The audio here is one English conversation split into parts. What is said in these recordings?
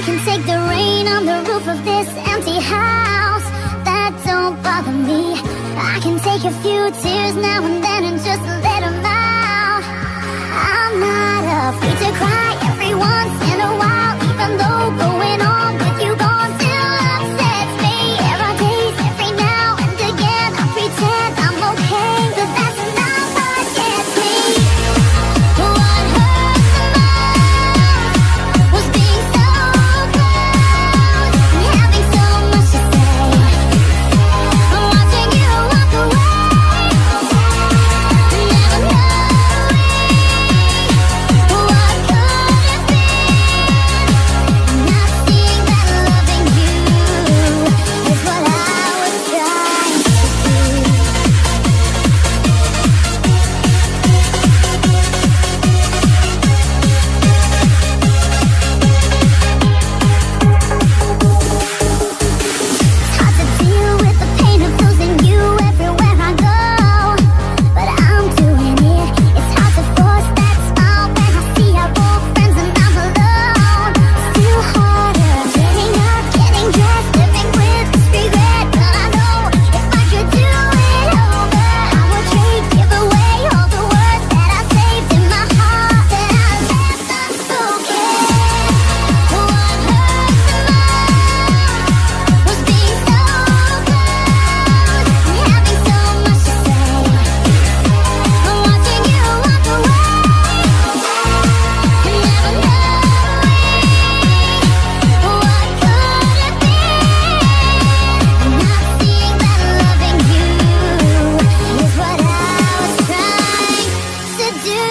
can take the rain on the roof of this empty house. That don't bother me. I can take a few tears now and then and just let them out. I'm not afraid to cry every once in a while, even though going on with you gone still upsets me. There are days every now and again I pretend I'm okay, but that's not what gets me. What hurts the most was being so close and having so much to say. I'm watching you walk away, never knowing what could have been. Not seeing that loving you is what I was trying to do. It's hard to deal with the pain of losing you everywhere I go, but I'm doing it. It's hard to force that smile when I see our old friends and I'm alone. Still harder getting up, getting dressed, living with this regret. But I know if I could do it over, I would trade, give away all the words that I saved in my heart, that I left unspoken. What hurts the most was being so close and having so much to say. I'm watching you walk away, and never knowing what could have been. Not seeing that loving you is what I was trying to do.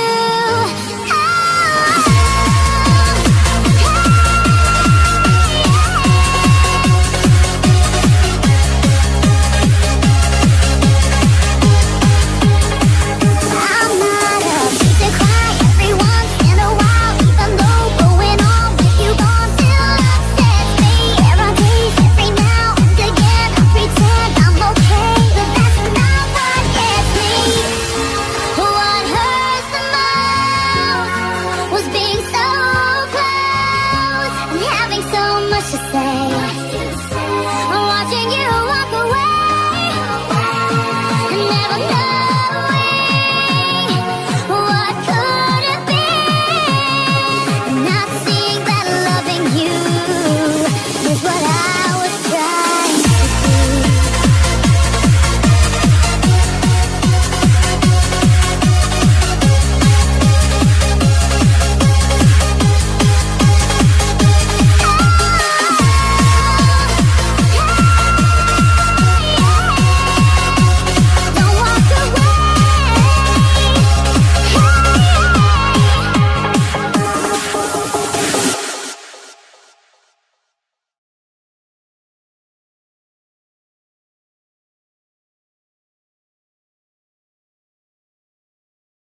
I'm not afraid to cry every once in a while, even though going on with you gone still upsets me. There are days every now and again I pretend I'm okay, but that's not what gets me. What hurts the most was being so close and having so much to say.